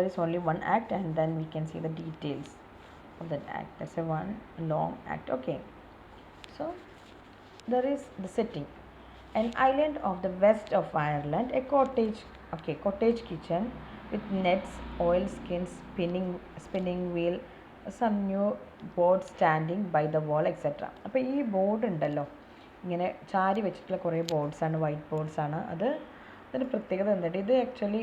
there is only one act, and then we can see the details of that act. That's a one long act. Okay, so there is the setting: an island of the west of Ireland, a cottage, okay, cottage kitchen with nets, oil skins, spinning wheel, some new board standing by the wall, etc. അപ്പോൾ ഈ board ഉണ്ടല്ലോ, ഇങ്ങനെ ചാരി വെച്ചിട്ടുള്ള കുറേ ബോർഡ്സാണ്, white ബോർഡ്സാണ്. അതിന് പ്രത്യേകത എന്താണ്? ഇത് ആക്ച്വലി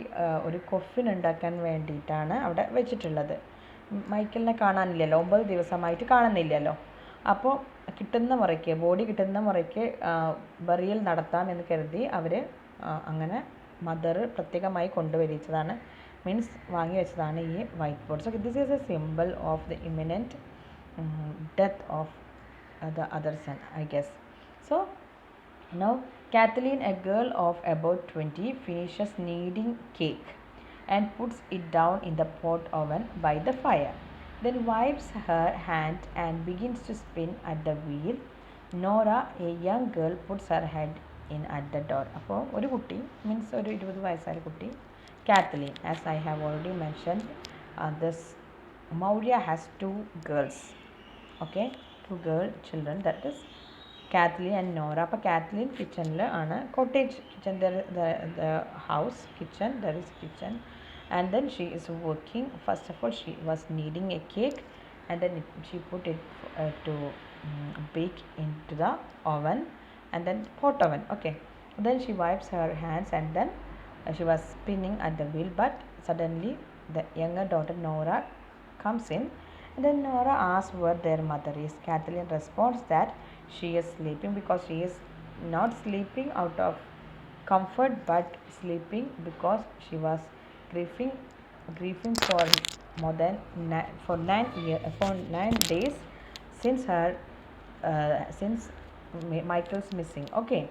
ഒരു കൊഫിൻ ഉണ്ടാക്കാൻ വേണ്ടിയിട്ടാണ് അവിടെ വെച്ചിട്ടുള്ളത്. മൈക്കലിനെ കാണാനില്ലല്ലോ, 9 ദിവസമായിട്ട് കാണുന്നില്ലല്ലോ. അപ്പോൾ കിട്ടുന്ന മുറയ്ക്ക്, ബോഡി കിട്ടുന്ന മുറയ്ക്ക് ബറിയൽ നടത്താം എന്ന് കരുതി അവർ അങ്ങനെ മദർ പ്രത്യേകമായി കൊണ്ടുവരിച്ചതാണ്, മീൻസ് വാങ്ങി വെച്ചതാണ് ഈ white board. So this is a simple of the eminent death of the other son, I guess. So now Kathleen, a girl of about 20, finishes kneading cake and puts it down in the pot oven by the fire, then wipes her hand and begins to spin at the wheel. Nora, a young girl, puts her head in at the door. അപ്പോൾ ഒരു കുട്ടി, means ഒരു 20 വയസ്സായ കുട്ടി, Kathleen. As I have already mention, this Maurya has two girls, okay, two girl children, that is Kathleen and Nora. അപ്പോൾ Kathleen കിച്ചണിൽ ആണ്, cottage kitchen, the house kitchen, there is kitchen, and then she is working. First of all, she was kneading a cake, and then she put it to bake into the oven, and then pot oven, okay. Then she wipes her hands, and then she was spinning at the wheel, but suddenly the younger daughter Nora comes in, and then Nora asks where their mother is. Kathleen responds that she is sleeping, because she is not sleeping out of comfort, but sleeping because she was grieving for more than for 9 days since Michael's missing. Okay,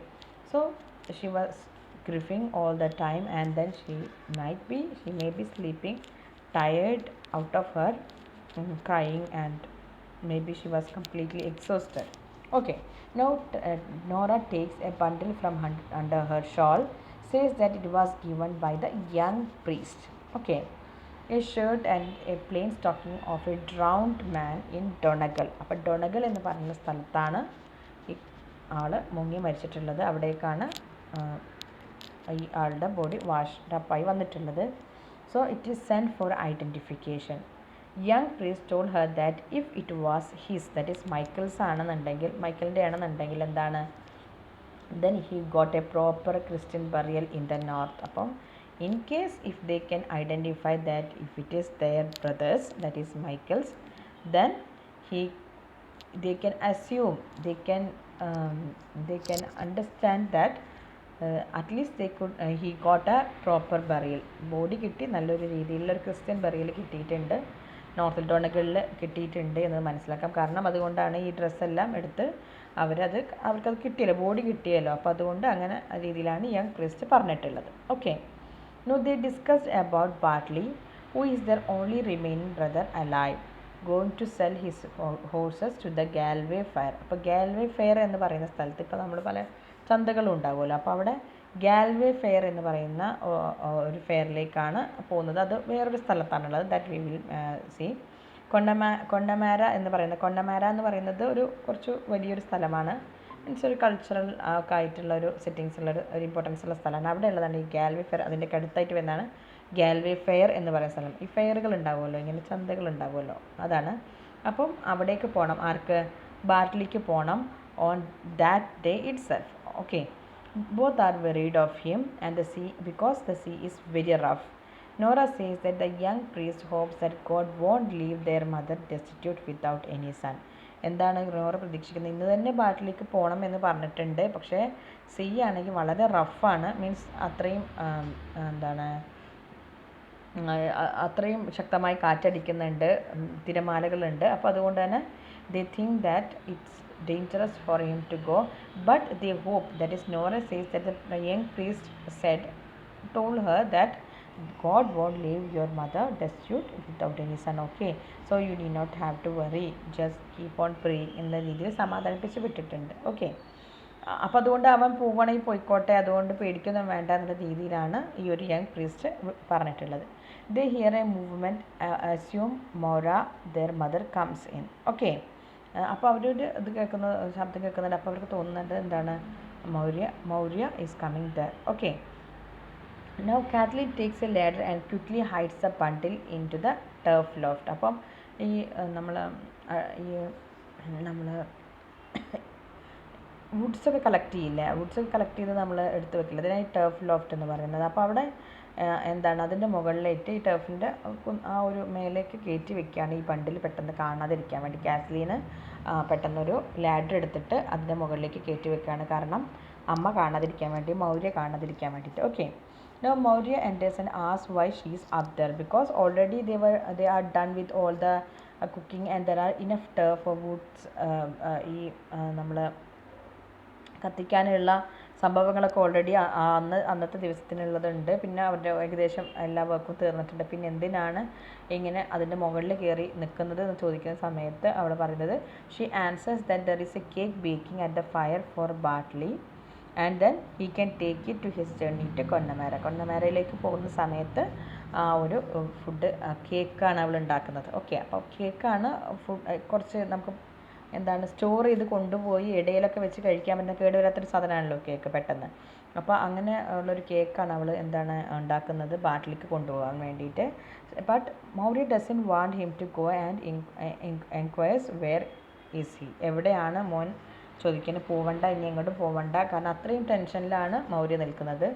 so she was grieving all the time, and then she may be sleeping tired out of her crying, and maybe she was completely exhausted. Okay, now Nora takes a bundle from under her shawl, says that it was given by the young priest. Okay, a shirt and a plain stocking of a drowned man in Donegal. അപ്പോൾ Donegal എന്ന് പറയുന്ന സ്ഥലത്താണ് ഈ ആൾ മുങ്ങി മരിച്ചിട്ടുള്ളത്. അവിടേക്കാണ് ഈ ആളുടെ body വാഷ്ഡപ്പായി വന്നിട്ടുള്ളത്. So it is sent for identification. Young priest told her that if it was his, that is Michael's ആണെന്നുണ്ടെങ്കിൽ, മൈക്കലിൻ്റെ ആണെന്നുണ്ടെങ്കിൽ എന്താണ്, then he got a proper Christian burial in the north. അപ്പം in case if they can identify that if it is their brothers, that is Michael's, then they can assume, they can understand that at least they could he got a proper burial. Body കിട്ടി, നല്ലൊരു രീതിയിലുള്ളൊരു Christian burial കിട്ടിയിട്ടുണ്ട്, north ഡൊണഗളിൽ കിട്ടിയിട്ടുണ്ട് എന്ന് മനസ്സിലാക്കാം. കാരണം അതുകൊണ്ടാണ് ഈ ഡ്രസ്സെല്ലാം എടുത്ത് അവർക്കത് കിട്ടിയല്ലോ, ബോഡി കിട്ടിയല്ലോ. അപ്പോൾ അതുകൊണ്ട് അങ്ങനെ രീതിയിലാണ് യങ് പ്രീസ്റ്റ് പറഞ്ഞിട്ടുള്ളത്. Okay, no they discussed about Bartley, who is their only remaining brother alive, going to sell his horses to the Galway fair. അപ്പോൾ ഗാൽവേ ഫെയർ എന്ന് പറയുന്ന സ്ഥലത്ത് ഇപ്പോൾ നമ്മൾ പല ചന്തകളും ഉണ്ടാകുമല്ലോ, അപ്പോൾ അവിടെ ഗാൽവേ ഫെയർ എന്ന് പറയുന്ന ഒരു ഫെയറിലേക്കാണ് പോകുന്നത്. അത് വേറൊരു സ്ഥലത്താണുള്ളത്, ദാറ്റ് വി വിൽ സീ. കൊണ്ടമാര എന്ന് പറയുന്നത് ഒരു കുറച്ച് വലിയൊരു സ്ഥലമാണ്, മീൻസ് ഒരു കൾച്ചറൽ ഒക്കെ ആയിട്ടുള്ള ഒരു സെറ്റിങ്സ് ഉള്ള ഒരു ഇമ്പോർട്ടൻസ് ഉള്ള സ്ഥലമാണ്. അവിടെ ഉള്ളതാണ് ഈ ഗാൽവേ ഫെയർ. അതിൻ്റെ അടുത്തായിട്ട് വരുന്നതാണ് ഗാൽവേ ഫെയർ എന്ന് പറയുന്ന സ്ഥലം. ഈ ഫെയറുകൾ ഉണ്ടാവുമല്ലോ, ഇങ്ങനെ ചന്തകൾ ഉണ്ടാവുമല്ലോ, അതാണ്. അപ്പം അവിടേക്ക് പോകണം, ആർക്ക്, ബാർട്ട്ലിക്ക് പോകണം on that day itself. Okay, both are worried of him and the sea, because the sea is very rough. Nora says that the young priest hopes that God won't leave their mother destitute without any son. എന്താണ് നോറ പ്രതീക്ഷിക്കുന്നത്? ഇന്ന് തന്നെ ബാർട്ട്ലിക്ക് പോകണം എന്ന് പറഞ്ഞിട്ടുണ്ട്, പക്ഷേ see ആണെങ്കിൽ വളരെ റഫാണ്, മീൻസ് അത്രയും ശക്തമായി കാറ്റടിക്കുന്നുണ്ട്, തിരമാലകളുണ്ട്. അപ്പോൾ അതുകൊണ്ട് തന്നെ they think that it's dangerous for him to go, but they hope, that is Nora says that the young priest told her that God won't leave your mother destitute without any son. Okay, so you need not have to worry, just keep on praying എന്ന രീതിയിൽ സമാധാനിപ്പിച്ച് വിട്ടിട്ടുണ്ട്. Okay, അപ്പോൾ അതുകൊണ്ട് അവൻ പോവുകയാണെങ്കിൽ പോയിക്കോട്ടെ, അതുകൊണ്ട് പേടിക്കൊന്നും വേണ്ട എന്നുള്ള രീതിയിലാണ് ഈ ഒരു യങ് പ്രീസ്റ്റ് പറഞ്ഞിട്ടുള്ളത്. They hear a movement assume Maurya their mother comes in. Okay, അപ്പോൾ അവരൊരു ഇത് കേൾക്കുന്ന ശബ്ദം കേൾക്കുന്നുണ്ട്. അപ്പോൾ അവർക്ക് തോന്നുന്നുണ്ട് എന്താണ്, Maurya is coming there. Okay, now Kathleen takes a ladder and quickly hides a bundle into the turf loft. അപ്പം ഈ നമ്മൾ വുഡ്സൊക്കെ കളക്ട് ചെയ്യില്ല, വുഡ്സൊക്കെ കളക്ട് ചെയ്ത് നമ്മൾ എടുത്ത് വെക്കില്ല, അതിനായി ടർഫ് ലോഫ്റ്റ് എന്ന് പറയുന്നത്. അപ്പോൾ അവിടെ എന്താണ്, അതിൻ്റെ മുകളിലേക്ക് ഈ ടർഫിൻ്റെ ആ ഒരു മേലേക്ക് കയറ്റി വെക്കുകയാണ് ഈ ബണ്ടിൽ പെട്ടെന്ന് കാണാതിരിക്കാൻ വേണ്ടി. കാത്ലീന് പെട്ടെന്നൊരു ലാഡർ എടുത്തിട്ട് അതിൻ്റെ മുകളിലേക്ക് കയറ്റി വെക്കുകയാണ്, കാരണം അമ്മ കാണാതിരിക്കാൻ വേണ്ടി, മൗര്യ കാണാതിരിക്കാൻ വേണ്ടിയിട്ട്. Okay, now Maurya enters and asks why she is up there, because already they are done with all the cooking and there are enough turf or woods. ഈ നമ്മൾ കത്തിക്കാനുള്ള സംഭവങ്ങളൊക്കെ ഓൾറെഡി അന്നത്തെ ദിവസത്തിനുള്ളതുണ്ട്. പിന്നെ അവരുടെ ഏകദേശം എല്ലാ വർക്കും തീർന്നിട്ടുണ്ട്. പിന്നെ എന്തിനാണ് ഇങ്ങനെ അതിൻ്റെ മുകളിൽ കയറി നിൽക്കുന്നത് എന്ന് ചോദിക്കുന്ന സമയത്ത് അവിടെ പറയുന്നത്, she answers that there is a cake baking at the fire for Bartley and then he can take it to his journey to Connemara. കൊന്നമേരയിലേക്ക് പോകുന്ന സമയത്ത് ആ ഒരു ഫുഡ് കേക്കാണ് അവൾ ഉണ്ടാക്കുന്നത്. ഓക്കെ, അപ്പോൾ കേക്കാണ് കുറച്ച് നമുക്ക് എന്താണ് സ്റ്റോർ ചെയ്ത് കൊണ്ടുപോയി ഇടയിലൊക്കെ വെച്ച് കഴിക്കാൻ പറ്റുന്ന കേടുവരാത്തൊരു സാധനമാണല്ലോ കേക്ക് പെട്ടെന്ന്. അപ്പോൾ അങ്ങനെ ഉള്ളൊരു കേക്കാണ് അവൾ എന്താണ് ഉണ്ടാക്കുന്നത് ബാട്ടിലേക്ക് കൊണ്ടുപോകാൻ വേണ്ടിയിട്ട്. But Maurya doesn't want him to go and enquires where is he. എവിടെയാണ് മോൻ ചോദിക്കുന്നത്, പോവണ്ട, ഇനി എങ്ങോട്ടും പോവണ്ട, കാരണം അത്രയും ടെൻഷനിലാണ് മൗര്യ നിൽക്കുന്നത്.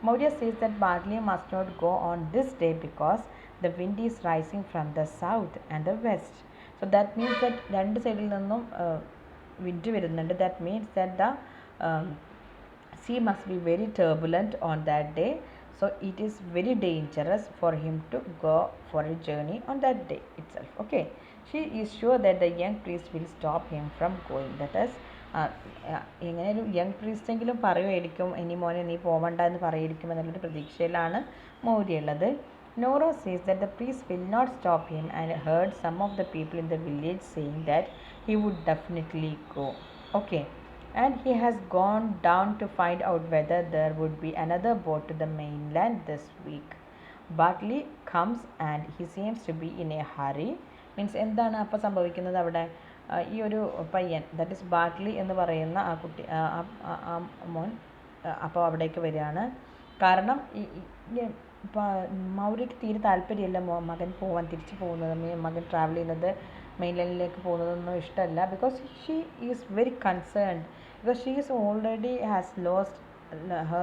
Maurya sees that Bartley must not go on this day because the wind is rising from the south and the west. So that means that രണ്ട് സൈഡിൽ നിന്നും വിൻഡ് വരുന്നുണ്ട്. That means that the sea must be very turbulent on that day, so it is very dangerous for him to go for a journey on that day itself. Okay, she is sure that the young priest will stop him from going. That is, എങ്ങനെ ഒരു young പ്രീസ്റ്റെങ്കിലും പറയുമായിരിക്കും ഇനി മോനെ നീ പോവണ്ട എന്ന് പറയുമായിരിക്കും എന്നുള്ളൊരു പ്രതീക്ഷയിലാണ് മൗര്യ ഉള്ളത്. Nora says that the priest will not stop him and heard some of the people in the village saying that he would definitely go. Okay, and he has gone down to find out whether there would be another boat to the mainland this week. Bartley comes and he seems to be in a hurry. Means എന്താണ് അപ്പോൾ സംഭവിക്കുന്നത് അവിടെ, ഈ ഒരു പയ്യൻ that is ബാർട്ട്ലി എന്ന് പറയുന്ന ആ കുട്ടി ആ മോൻ അപ്പോൾ അവിടേക്ക് വരികയാണ്. കാരണം മൗര്യക്ക് തീരെ താല്പര്യമില്ല മകൻ പോവാൻ, തിരിച്ചു പോകുന്നത്, മകൻ ട്രാവൽ ചെയ്യുന്നത് മെയിൻലൈനിലേക്ക് പോകുന്നതൊന്നും ഇഷ്ടമല്ല. Because she is very concerned, because she is already has lost her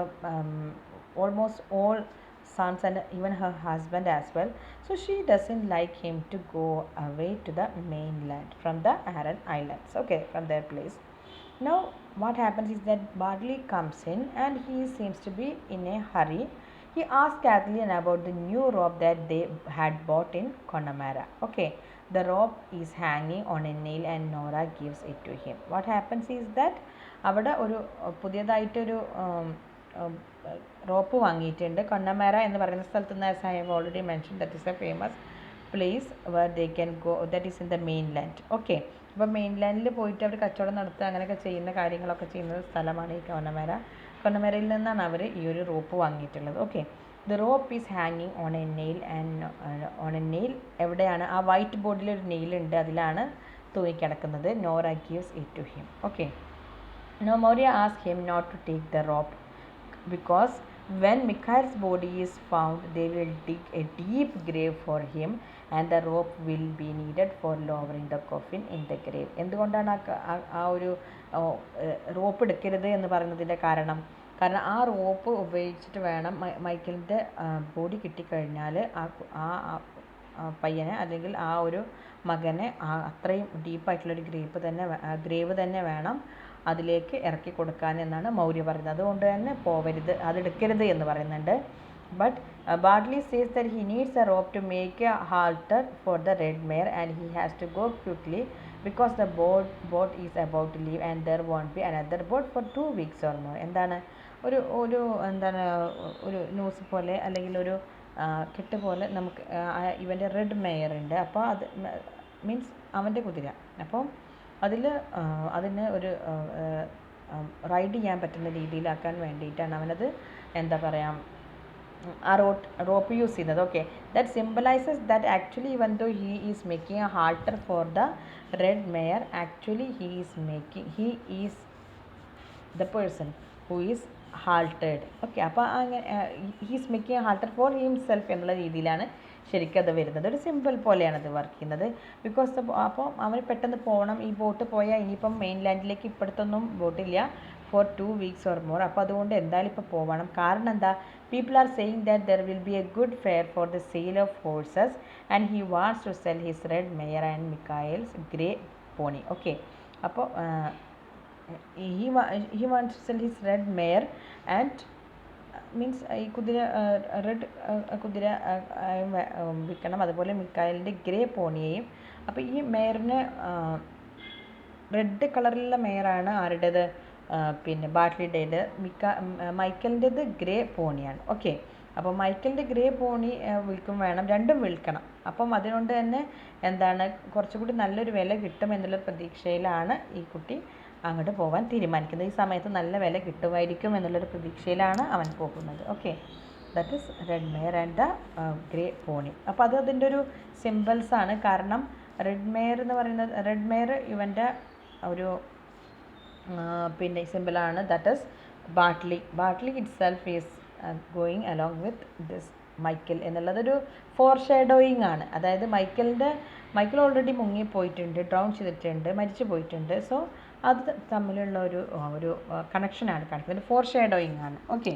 almost all sons and even her husband as well. So she doesn't like him to go away to the mainland from the Aran Islands. Okay, from their place. Now what happens is that Bartley comes in and he seems to be in a hurry. He asked Kathleen about the new rope that they had bought in Connemara. Okay, the rope is hanging on a nail and Nora gives it to him. What happens is that അവിടെ ഒരു പുതിയതായിട്ടൊരു rope വാങ്ങിയിട്ടുണ്ട് കൊന്നമേര എന്ന് പറയുന്ന സ്ഥലത്ത് നിന്ന്. As I have already mention that is a famous place where they can go, that is in the mainland. Okay, അപ്പോൾ മെയിൻലാൻഡിൽ പോയിട്ട് അവർ കച്ചവടം നടത്തുക അങ്ങനെയൊക്കെ ചെയ്യുന്ന കാര്യങ്ങളൊക്കെ ചെയ്യുന്ന സ്ഥലമാണ് ഈ കൊന്നമേര. കൊന്നമേരയിൽ നിന്നാണ് അവർ ഈ ഒരു റോപ്പ് വാങ്ങിയിട്ടുള്ളത്. ഓക്കെ, ദ റോപ്പ് ഈസ് ഹാങ്ങിങ് on a nail and on a nail എവിടെയാണ്, ആ വൈറ്റ് ബോർഡിൽ ഒരു നെയിലുണ്ട്, അതിലാണ് തൂങ്ങിക്കിടക്കുന്നത്. Nora gives it to him. Okay, now Maurya asked him not to take the rope because when Mikhail's body is found they will dig a deep grave for him and the rope will be needed for lowering the coffin in the grave. എന്തുകൊണ്ടാണ് ആ ഒരു rope എടുക്കരുത് എന്ന് പറയുന്നതിൻ്റെ കാരണം ആ rope ഉപയോഗിച്ചിട്ട് വേണം മൈക്കിളിൻ്റെ ബോഡി കിട്ടിക്കഴിഞ്ഞാൽ ആ പയ്യനെ അല്ലെങ്കിൽ ആ ഒരു മകനെ അത്രയും ഡീപ്പായിട്ടുള്ളൊരു ഗ്രേവ് തന്നെ വേണം അതിലേക്ക് ഇറക്കി കൊടുക്കാൻ എന്നാണ് മൗര്യ പറയുന്നത്. അതുകൊണ്ട് തന്നെ പോവരുത്, അതെടുക്കരുത് എന്ന് പറയുന്നുണ്ട്. But Bartley says that he needs a rope to make a halter for the red mare and he has to go quickly because the boat is about to leave and there won't be another boat for 2 weeks or more. എന്താണ് ഒരു news പോലെ അല്ലെങ്കിൽ ഒരു കെട്ട് പോലെ നമുക്ക് ഇവൻ്റെ red Meyer ഉണ്ട്. അപ്പോൾ അത് മീൻസ് അവൻ്റെ കുതിര. അപ്പം അതിന് ഒരു റൈഡ് ചെയ്യാൻ പറ്റുന്ന രീതിയിലാക്കാൻ വേണ്ടിയിട്ടാണ് അവനത് എന്താ പറയുക ആ റോപ്പ് യൂസ് ചെയ്യുന്നത്. Okay, that symbolises that actually even though he is making a halter for the red mare, actually he is the person who is haltered. Okay, അപ്പോൾ അങ്ങനെ he's making a halter for himself എന്നുള്ള രീതിയിലാണ് ശരിക്കും അത് വരുന്നത്. ഒരു simple പോലെയാണ് അത് വർക്ക് ചെയ്യുന്നത്. ബിക്കോസ് അപ്പോൾ അവന് പെട്ടെന്ന് പോകണം, ഈ ബോട്ട് പോയാൽ ഇനിയിപ്പം മെയിൻലാൻഡിലേക്ക് ഇപ്പോഴത്തൊന്നും ബോട്ടില്ല ഫോർ 2 weeks ഓർ മോർ. അപ്പോൾ അതുകൊണ്ട് എന്തായാലും ഇപ്പോൾ പോകണം. കാരണം എന്താ, people are saying that there will be a good fair for the sale of horses and he wants to sell his red mare and Michael's grey pony. Okay, അപ്പോൾ he wants to sell his red mare and means ഈ കുതിര red കുതിര വിൽക്കണം, അതുപോലെ മിക്കായലിൻ്റെ grey പോണിയെയും. അപ്പോൾ ഈ മെയറിന് red കളറിലുള്ള മെയറാണ് ആരുടേത്, പിന്നെ ബാട്ട്ലിയുടേത്. മൈക്കലിൻ്റെത് grey പോണിയാണ്. Okay, അപ്പോൾ മൈക്കലിൻ്റെ ഗ്രേ പോണി വിൽക്കും വേണം, രണ്ടും വിൽക്കണം. അപ്പം അതുകൊണ്ട് തന്നെ എന്താണ് കുറച്ചുകൂടി നല്ലൊരു വില കിട്ടും എന്നുള്ള പ്രതീക്ഷയിലാണ് ഈ കുട്ടി അങ്ങോട്ട് പോകാൻ തീരുമാനിക്കുന്നത്. ഈ സമയത്ത് നല്ല വില കിട്ടുമായിരിക്കും എന്നുള്ളൊരു പ്രതീക്ഷയിലാണ് അവൻ പോകുന്നത്. Okay, that is red mare and the grey pony. അപ്പോൾ അത് അതിൻ്റെ ഒരു സിമ്പിൾസാണ്. കാരണം റെഡ് മെയർ എന്ന് പറയുന്നത്, റെഡ് മെയർ ഇവൻ്റെ ഒരു പിന്നെ സിമ്പിളാണ്. That is Bartley itself is going along with this Michael എന്നുള്ളതൊരു ഫോർ ഷാഡോയിങ് ആണ്. അതായത് മൈക്കൽ ഓൾറെഡി മുങ്ങിപ്പോയിട്ടുണ്ട്, ഡ്രൗൺ ചെയ്തിട്ടുണ്ട്, മരിച്ചു പോയിട്ടുണ്ട്. സോ അത് തമ്മിലുള്ള ഒരു കണക്ഷനാണ് കാണിക്കുന്നത്, ഫോർ ഷാഡോയിങ് ആണ്. Okay,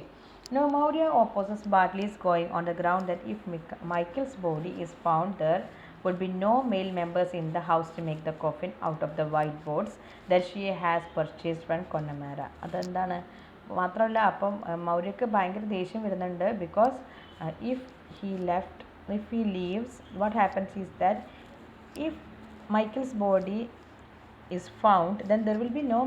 no Maurya opposes Bartley is going on the ground that if Michael's body is found there would be no male members in the house to make the coffin out of the white boards that she has purchased from Connemara. അതെന്താണ് മാത്രമല്ല, അപ്പം മൗര്യക്ക് ഭയങ്കര ദേഷ്യം വരുന്നുണ്ട്. Because if he leaves, what happens is that if Michael's body is found, then there will be no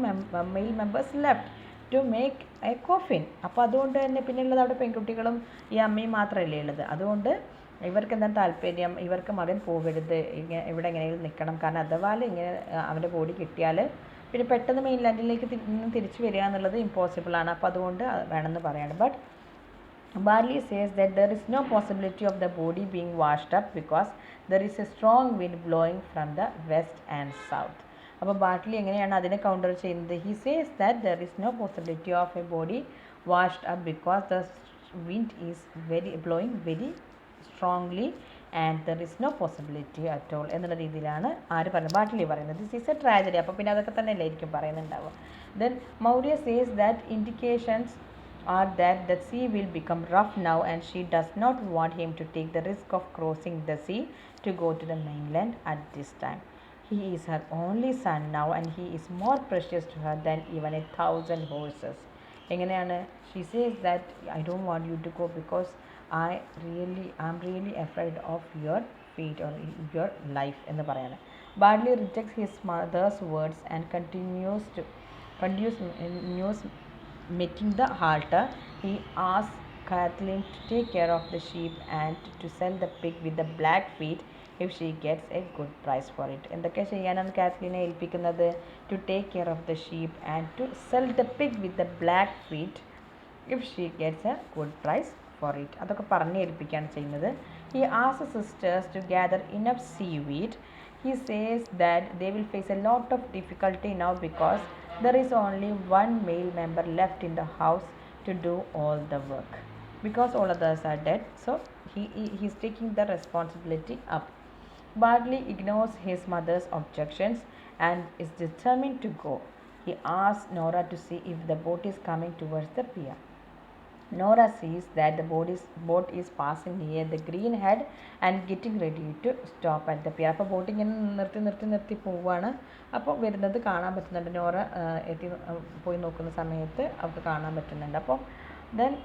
male members left to make a coffin. അപ്പോൾ അതുകൊണ്ട് തന്നെ പിന്നെയുള്ളത് അവിടെ പെൺകുട്ടികളും ഈ അമ്മയും മാത്രമല്ലേ ഉള്ളത്. അതുകൊണ്ട് ഇവർക്ക് എന്താണ് താല്പര്യം, ഇവർക്ക് മകൻ പോകരുത്, ഇവിടെ എങ്ങനെയെങ്കിലും നിൽക്കണം. കാരണം അഥവാ ഇങ്ങനെ അവൻ്റെ ബോഡി കിട്ടിയാൽ പിന്നെ പെട്ടെന്ന് മെയിൻലാൻഡിലേക്ക് തിരിച്ചു വരിക എന്നുള്ളത് ഇമ്പോസിബിളാണ്. അപ്പോൾ അതുകൊണ്ട് വേണമെന്ന് പറയാണ്. But Barley says that there is no possibility of the body being washed up because there is a strong wind blowing from the west and south. അപ്പോൾ ബാട്ട്ലി എങ്ങനെയാണ് അതിനെ കൗണ്ടർ ചെയ്യുന്നത്? He says that there is no possibility of a body washed up because the wind is blowing very strongly and there is no possibility at all എന്നുള്ള രീതിയിലാണ് ആര് പറയുന്നത്, Bartley പറയുന്നത്. This is a tragedy. അപ്പോൾ പിന്നെ അതൊക്കെ തന്നെ അല്ലായിരിക്കും പറയുന്നുണ്ടാവുക. Then Maurya says that indications are that the sea will become rough now and she does not want him to take the risk of crossing the sea to go to the mainland at this time. He is her only son now and he is more precious to her than even 1,000 horses. എങ്ങനെയാണ്? She says that I don't want you to go because I'm really afraid of your fate or your life എന്ന് പറയാണ്. Barley rejects his mother's words and continues making the halter. He asks Kathleen to take care of the sheep and to sell the pig with the black feet if she gets a good price for it. എന്തൊക്കെ ചെയ്യാനാണ് കാത്ലീനെ ഏൽപ്പിക്കുന്നത്? To take care of the sheep and to sell the pig with the black feet if she gets a good price for it. അതൊക്കെ പറഞ്ഞ് ഏൽപ്പിക്കുകയാണ് ചെയ്യുന്നത്. He asks the sisters to gather enough seaweed. He says that they will face a lot of difficulty now because there is only one male member left in the house to do all the work because all others are dead. So he's taking the responsibility up. Barley ignores his mother's objections and is determined to go. He asks Nora to see if the boat is coming towards the pier. Nora sees that the boat is passing near the green head and getting ready to stop at the pier. അപ്പോൾ boat ഇങ്ങനെ നിർത്തി പോവുകയാണ്. അപ്പോൾ വരുന്നത് കാണാൻ പറ്റുന്നുണ്ട്. നോറ പോയി നോക്കുന്ന സമയത്ത് അവർക്ക് കാണാൻ പറ്റുന്നുണ്ട്. അപ്പോൾ then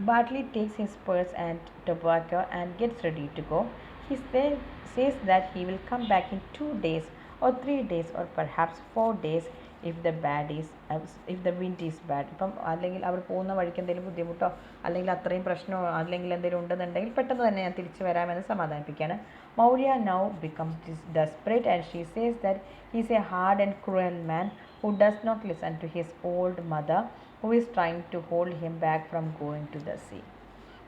Bartley takes his purse and tobacco and gets ready to go. He says that he will come back in 2 days or 3 days or perhaps 4 days if the wind is bad. ഇപ്പം അല്ലെങ്കിൽ അവർ പോകുന്ന വഴിക്ക് എന്തെങ്കിലും ബുദ്ധിമുട്ടോ അല്ലെങ്കിൽ അത്രയും പ്രശ്നമോ അല്ലെങ്കിൽ എന്തെങ്കിലും ഉണ്ടെന്നുണ്ടെങ്കിൽ പെട്ടെന്ന് തന്നെ ഞാൻ തിരിച്ചു വരാമെന്ന് സമാധാനിപ്പിക്കുകയാണ്. Maurya now becomes desperate and she says that he is a hard and cruel man who does not listen to his old mother, who is trying to hold him back from going to the sea.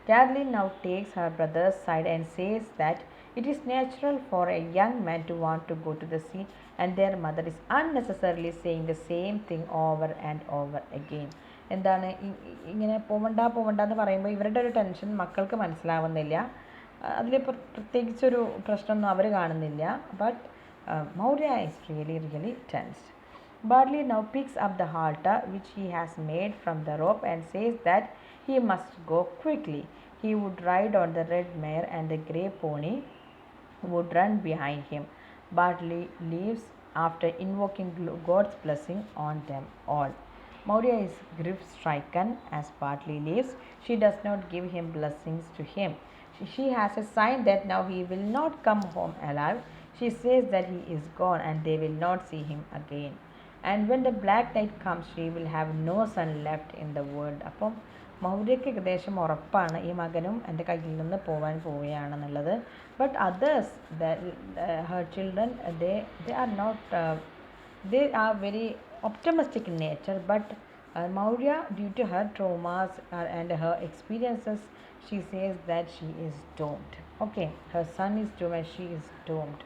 Kathleen now takes her brother's side and says that it is natural for a young man to want to go to the sea, and their mother is unnecessarily saying the same thing over and over again. എന്താണ് ഇങ്ങനെ പോവണ്ട എന്ന് പറയുമ്പോൾ ഇവരുടെ ഒരു tension മക്കൾക്ക് മനസ്സിലാവുന്നില്ല. അതിൽ പ്രത്യേകിച്ചൊരു പ്രശ്നമൊന്നും അവർ കാണുന്നില്ല. But Maurya is really tensed. Bartley now picks up the halter which he has made from the rope and says that he must go quickly. He would ride on the red mare and the grey pony would run behind him. Bartley leaves after invoking God's blessing on them all. Maurya is grief-stricken as Bartley leaves. She does not give him blessings to him. She has a sign that now he will not come home alive. She says that he is gone and they will not see him again. And when the black night comes, she will have no son left in the world. അപ്പം മൗര്യയ്ക്ക് ഏകദേശം ഉറപ്പാണ് ഈ മകനും എൻ്റെ കയ്യിൽ നിന്ന് പോകാൻ പോവുകയാണെന്നുള്ളത്. But others her children they are not they are very optimistic in nature, but Maurya, due to her traumas and her experiences, she says that she is doomed. Okay, her son is doomed and she is doomed.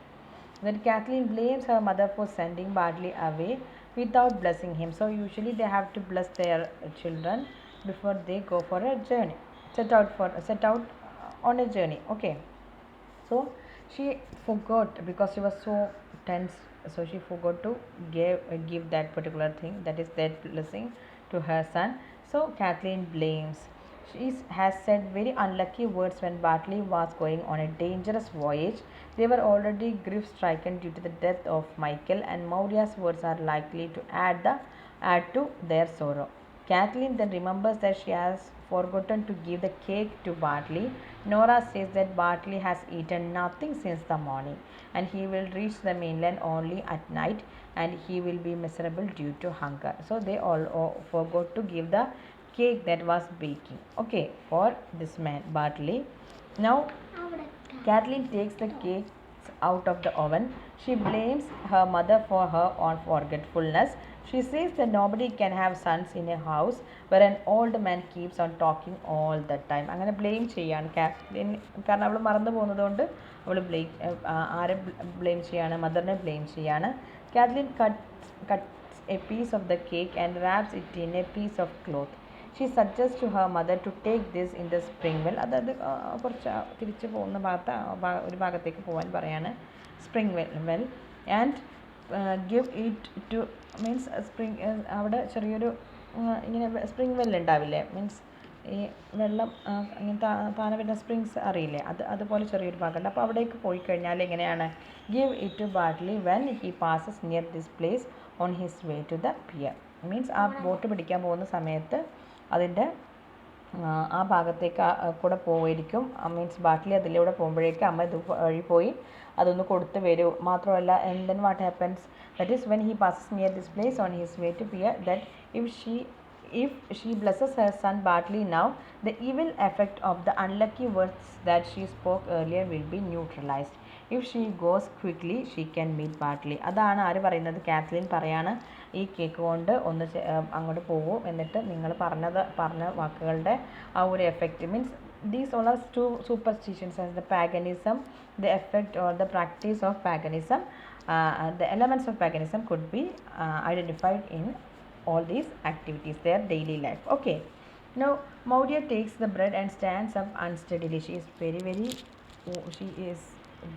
Then Kathleen blames her mother for sending Bartley away without blessing him. So usually they have to bless their children before they go for a journey, set out on a journey. Okay, so she forgot because she was so tense, so she forgot to give that particular thing, that is that blessing, to her son. So Kathleen blames. She has said very unlucky words when Bartley was going on a dangerous voyage. They were already grief-stricken due to the death of Michael, and Maurya's words are likely to add to their sorrow. Kathleen then remembers that she has forgotten to give the cake to Bartley. Nora says that Bartley has eaten nothing since the morning, and he will reach the mainland only at night, and he will be miserable due to hunger. So they all forgot to give the cake that was baking, okay, for this man Bartley. Now Kathleen takes the cake out of the oven. She blames her mother for her own forgetfulness. She says that nobody can have sons in a house where an old man keeps on talking all the time. അങ്ങനെ blame ചെയ്യാണ് Cathleen, കാരണം അവൾ മറന്നു പോകുന്നതുകൊണ്ട് അവൾ ആരെ blame ചെയ്യാണ്? മദറിനെ blame ചെയ്യാണ്. Cathleen cuts a piece of the cake and wraps it in a piece of cloth. She suggests to her mother to take this in the spring well. അതായത് കുറച്ച് തിരിച്ച് പോകുന്ന ഒരു ഭാഗത്തേക്ക് പോകാൻ പറയാണ്, spring well, and give it to means spring, അവിടെ ചെറിയൊരു ഇങ്ങനെ സ്പ്രിംഗ് വെൽ ഉണ്ടാവില്ലേ, മീൻസ് ഈ വെള്ളം ഇങ്ങനെ താനെ വരുന്ന സ്പ്രിങ്സ് അറിയില്ലേ, അതുപോലെ ചെറിയൊരു ഭാഗമുണ്ട്. അപ്പോൾ അവിടേക്ക് പോയി കഴിഞ്ഞാൽ എങ്ങനെയാണ്? Give it to Bartley when he passes near this place on his way to the pier. Means ആ ബോട്ട് പിടിക്കാൻ പോകുന്ന സമയത്ത് അതിൻ്റെ ആ ഭാഗത്തേക്ക് കൂടെ പോയിരിക്കും. മീൻസ് ബാർട്ട്ലി അതിലൂടെ പോകുമ്പോഴേക്കും അമ്മ ഇത് വഴി പോയി അതൊന്ന് കൊടുത്ത് വരൂ. മാത്രമല്ല, and then what happens, that is when he passes near this place on his way to pier, that if she blesses her son Bartley now, the evil effect of the unlucky words that she spoke earlier will be neutralized. If she goes quickly, she can meet Bartley. അതാണ് ആര് പറയുന്നത്? Cathleen പറയാണ്, ഈ cake കൊണ്ട് ഒന്ന് അങ്ങോട്ട് പോകൂ, എന്നിട്ട് നിങ്ങൾ പറഞ്ഞ വാക്കുകളുടെ ആ ഒരു effect, means these all are two superstitions as the paganism, the effect or the practice of paganism, the elements of paganism could be identified in all these activities, their daily life. Okay, now Maurya takes the bread and stands up unsteadily. She is she is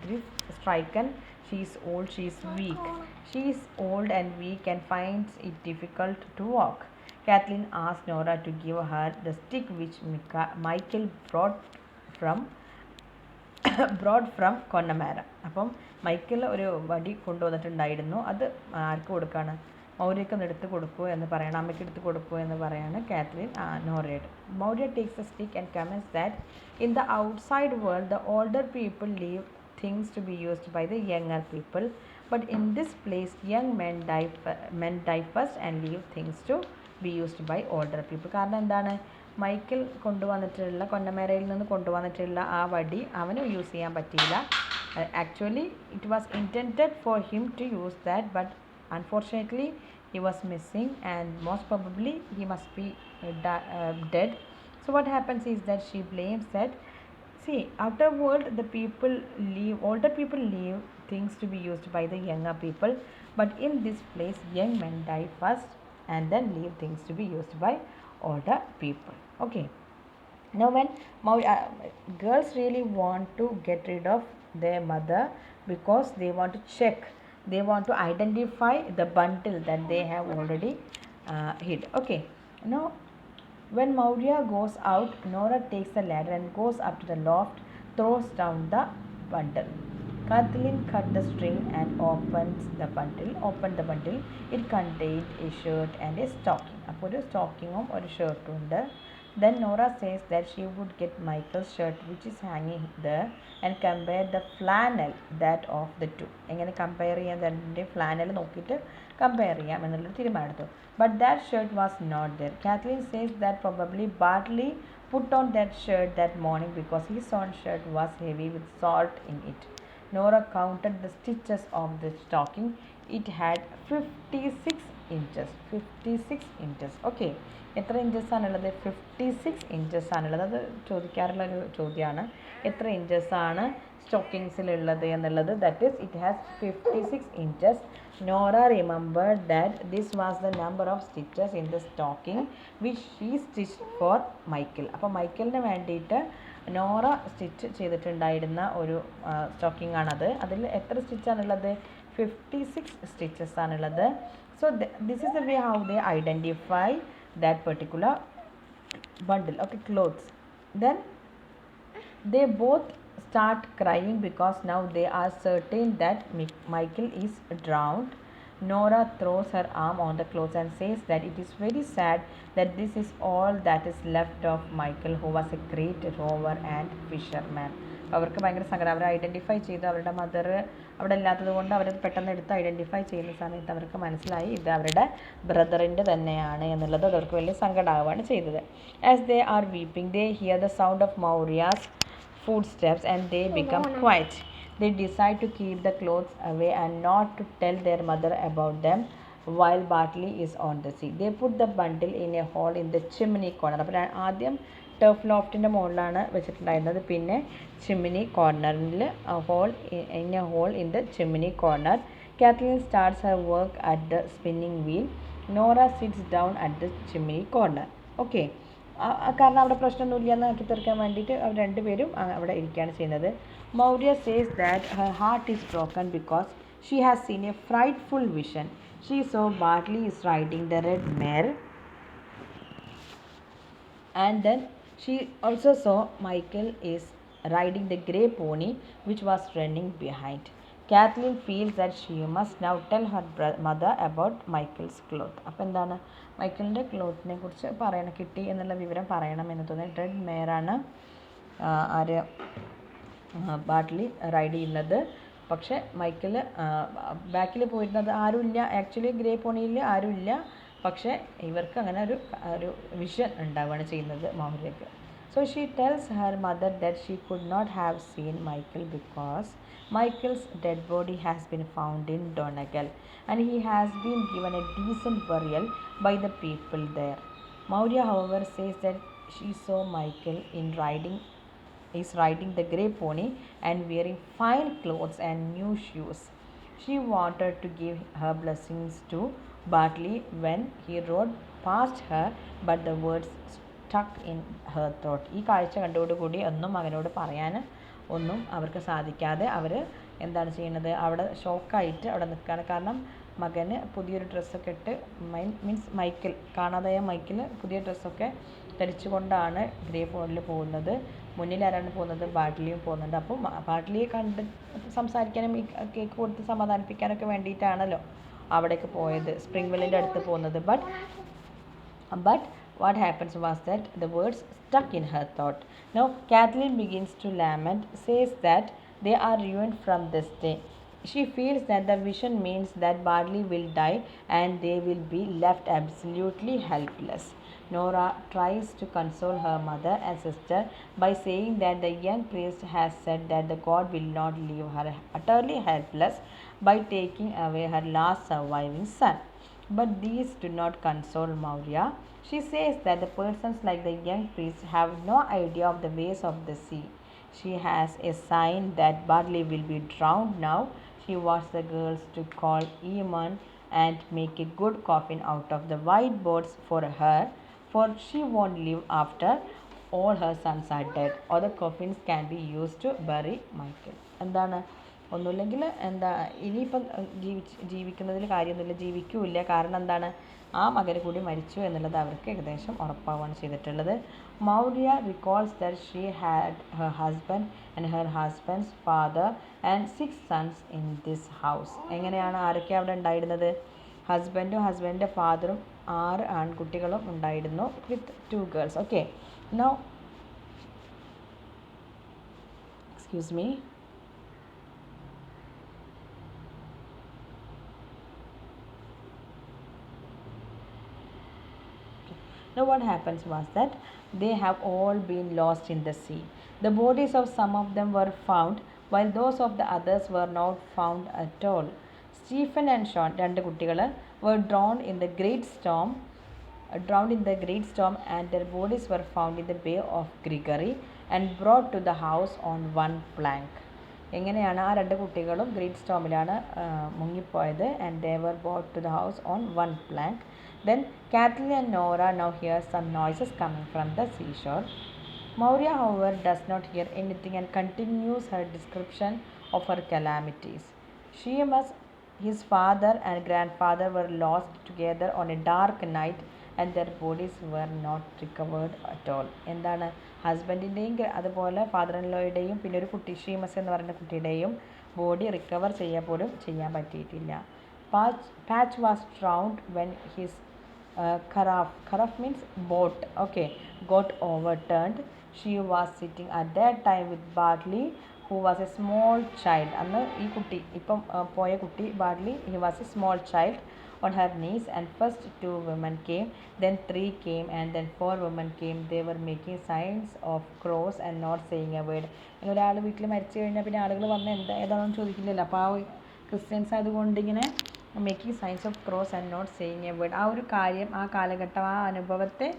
grief stricken, she is old, she is weak. She is old and weak and finds it difficult to walk. Kathleen asks Nora to give her the stick which Michael brought from Connemara. അപ്പം Michael ഒരു വടി കൊണ്ടുവന്നിട്ടുണ്ടായിരുന്നു. അത് ആർക്ക് കൊടുക്കുകയാണ്? മൗര്യക്ക് ഒന്ന് എടുത്ത് കൊടുക്കൂ എന്ന് പറയണം, അമ്മയ്ക്ക് എടുത്ത് കൊടുക്കൂ എന്ന് പറയാണ് കാത്ലിൻ നോറയോട്. Maurya takes a stick and comments that in the outside world the older people leave things to be used by the younger people, but in this place young men die first and leave things to be used by older people. കാരണം എന്താണ്? Michael കൊണ്ടുവന്നിട്ടുള്ള കൊന്നമേരയിൽ നിന്ന് കൊണ്ടുവന്നിട്ടുള്ള ആ വടി അവന് use ചെയ്യാൻ പറ്റിയില്ല. Actually it was intended for him to use that, but unfortunately he was missing, and most probably he must be dead. So what happens is that she blames that, see, afterward the people leave, older people leave things to be used by the younger people, but in this place young men die first and then leave things to be used by older people. Okay. Now, when girls really want to get rid of their mother because they want to check, they want to identify the bundle that they have already hid. Okay. Now, when Maurya goes out, Nora takes the ladder and goes up to the loft, throws down the bundle. Kathleen cut the string and opened the bundle. It contained a shirt and a stocking. അപ്പോൾ ഒരു സ്റ്റോക്കിങ്ങും ഒരു ഷർട്ടും ഉണ്ട്. Then Nora says that she would get Michael's shirt which is hanging there and compare the flannel that of the two. എങ്ങനെ compare ചെയ്യാൻ തന്നെ flannel നോക്കിയിട്ട് compare ചെയ്യാം എന്നുള്ളൊരു തീരുമാനമെടുത്തു. But that shirt was not there. Kathleen says that probably Bartley put on that shirt that morning because his own shirt was heavy with salt in it. Nora counted the stitches of the stocking. It had 56 inches. 56 inches. Okay. എത്ര inches ആണുള്ളത്? 56 inches ആണുള്ളത്. അത് ചോദിക്കാറുള്ള ഒരു ചോദ്യമാണ്, എത്ര inches ആണ് സ്റ്റോക്കിങ്സിലുള്ളത് എന്നുള്ളത്. That is it has 56 inches. Nora remembered that this was the number of stitches in the stocking which she stitch for Michael. അപ്പോൾ മൈക്കിളിന് വേണ്ടിയിട്ട് നോറ സ്റ്റിച്ച് ചെയ്തിട്ടുണ്ടായിരുന്ന ഒരു സ്റ്റോക്കിംഗ് ആണത്. അതിൽ എത്ര സ്റ്റിച്ചാണുള്ളത്? 56 സ്റ്റിച്ചസ് ആണുള്ളത്. So this is the way how they identify that particular bundle. Okay, clothes. Then they both start crying because now they are certain that Michael is drowned. Nora throws her arm on the clothes and says that it is very sad that this is all that is left of Michael, who was a great rower and fisherman. അവർക്ക് ഭയങ്കര സങ്കടം. അവർ identify ചെയ്തു, അവരുടെ mother അവിടെ ഇല്ലാത്തത് കൊണ്ട് അവർ പെട്ടെന്ന് എടുത്ത് ഐഡൻറ്റിഫൈ ചെയ്യുന്ന സമയത്ത് അവർക്ക് മനസ്സിലായി ഇത് അവരുടെ ബ്രദറിൻ്റെ തന്നെയാണ് എന്നുള്ളത്. അവർക്ക് വലിയ സങ്കടമാവുകയാണ് ചെയ്തത്. As they are weeping they hear the sound of Maurya's footsteps and they become quiet. They decide to keep the clothes away and not to tell their mother about them while Bartley is on the sea. They put the bundle in a hole in the chimney corner. അപ്പോൾ ആദ്യം turf ലോഫ്റ്റിൻ്റെ മുകളിലാണ് വെച്ചിട്ടുണ്ടായിരുന്നത്, പിന്നെ chimney കോർണറിൽ in a hole in the chimney corner. Kathleen starts her work at the spinning wheel. Nora sits down at the chimney corner. Okay. കാരണം അവിടെ പ്രശ്നമൊന്നുമില്ല എന്ന് ആക്കി തീർക്കാൻ വേണ്ടിയിട്ട് അവർ രണ്ടുപേരും അവിടെ ഇരിക്കുകയാണ് ചെയ്യുന്നത്. Maurya says that her heart is broken because she has seen a frightful vision. She so Bartley is riding the red mare and then she also saw Michael is riding the grey pony which was running behind. Kathleen feels that she must now tell her mother about Michael's cloth. അപ്പോൾ എന്താണ്, മൈക്കിളിൻ്റെ ക്ലോത്തിനെ കുറിച്ച് പറയണം, കിട്ടി എന്നുള്ള വിവരം പറയണം എന്ന് തോന്നുന്നു. റെഡ് മെയറാണ് ആര് ബാർട്ട്ലി റൈഡ് ചെയ്യുന്നത്. പക്ഷേ മൈക്കിൾ ബാക്കിൽ പോയിരുന്നത് ആരുമില്ല. ആക്ച്വലി ഗ്രേ പോണിയിൽ ആരുമില്ല, പക്ഷേ ഇവർക്ക് അങ്ങനെ ഒരു വിഷൻ ഉണ്ടാവുകയാണ് ചെയ്യുന്നത് മൗര്യക്ക്. So she tells her mother that she could not have seen Michael because Michael's dead body has been found in Donegal and he has been given a decent burial by the people there. Maurya, however, says that she saw Michael is riding the grey pony and wearing fine clothes and new shoes. She wanted to give her blessings to Bartley when he rode past her, but the words stuck in her throat. ഈ കാഴ്ച കണ്ടോടുകൂടി ഒന്നും മകനോട് പറയാൻ ഒന്നും അവർക്ക് സാധിക്കാതെ അവർ എന്താണ് ചെയ്യുന്നത്, അവിടെ ഷോക്കായിട്ട് അവിടെ നിൽക്കുകയാണ്. കാരണം മകന് പുതിയൊരു ഡ്രസ്സൊക്കെ ഇട്ട് മീൻസ് മൈക്കിൾ, കാണാതായ മൈക്കിൾ പുതിയ ഡ്രസ്സൊക്കെ ധരിച്ചുകൊണ്ടാണ് ഗ്രേ പോണിൽ പോകുന്നത്. മുന്നിൽ ആരാണ് പോകുന്നത്? ബാർട്ട്ലിയും പോകുന്നുണ്ട്. അപ്പോൾ ബാർട്ട്ലിയെ കണ്ട് സംസാരിക്കാനും ഈ കേക്ക് കൊടുത്ത് സമാധാനിപ്പിക്കാനൊക്കെ വേണ്ടിയിട്ടാണല്ലോ അവിടേക്ക് പോയത്, സ്പ്രിംഗ് വെല്ലിൻ്റെ അടുത്ത് പോകുന്നത്. But what happens was that the words stuck in her throat. Now Kathleen begins to lament, says that they are ruined from this day. She feels that the vision means that Bartley will die and they will be left absolutely helpless. Nora tries to console her mother and sister by saying that the young priest has said that the God will not leave her utterly helpless by taking away her last surviving son. But these do not console Maurya. She says that the persons like the young priest have no idea of the ways of the sea. She has a sign that Barley will be drowned now. She wants the girls to call Eamon and make a good coffin out of the white boards for her, for she won't live after all her sons are dead. Other coffins can be used to bury Michael. എന്താണ് ഒന്നുമില്ലെങ്കിൽ എന്താ ഇനിയിപ്പം ജീവിക്കുന്നതിൽ കാര്യമൊന്നുമില്ല, ജീവിക്കൂല്ല. കാരണം എന്താണ്, ആ മകന് കൂടി മരിച്ചു എന്നുള്ളത് അവർക്ക് ഏകദേശം ഉറപ്പാവുകയാണ് ചെയ്തിട്ടുള്ളത്. Maurya recalls that she had her husband and her husband's father and 6 sons in this house. എങ്ങനെയാണ്, ആരൊക്കെ അവിടെ ഉണ്ടായിരുന്നത്? ഹസ്ബൻഡിൻ്റെ ഫാദറും 6 ആൺകുട്ടികളും ഉണ്ടായിരുന്നു, with 2 girls. Okay, now excuse me. Now what happens was that they have all been lost in the sea. The bodies of some of them were found, while those of the others were not found at all. Stephen and Sean, രണ്ട് കുട്ടികൾ, were drowned in the great storm, and their bodies were found in the Bay of Gregory and brought to the house on one plank. എങ്ങനെയാണ് ആ രണ്ട് കുട്ടികളും great സ്റ്റോമിലാണ് മുങ്ങിപ്പോയത്, and they were brought to the house on one plank. Then Kathleen and Nora now hear some noises coming from the seashore. Maurya, however, does not hear anything and continues her description of her calamities. His father and grandfather were lost together on a dark night and their bodies were not recovered at all. എന്താണ്, ഹസ്ബൻഡിൻ്റെയും അതുപോലെ father in ലോയുടെയും പിന്നെ ഒരു കുട്ടി Seamus എന്ന് പറയുന്ന കുട്ടിയുടെയും body recover ചെയ്യാൻ പറ്റിയിട്ടില്ല. Patch was drowned when his carafe means boat, okay, got overturned. She was sitting at that time with Bartley, who was a small child. അന്ന് ഈ കുട്ടി ഇപ്പം പോയ കുട്ടി barley, he was a small child, on her knees, and first 2 women came, then 3 came, and then 4 women came. They were making signs of cross and not saying a word. ഇങ്ങനെ ഒരാൾ വീട്ടിൽ മരിച്ചു കഴിഞ്ഞാൽ പിന്നെ ആളുകൾ വന്ന് ഏതാണെന്ന് ചോദിക്കില്ലല്ലോ. അപ്പോൾ ആ ക്രിസ്ത്യൻസ് അതുകൊണ്ട് ഇങ്ങനെ making signs of cross and not saying a word, ആ ഒരു കാര്യം, ആ കാലഘട്ടം, ആ അനുഭവത്തെ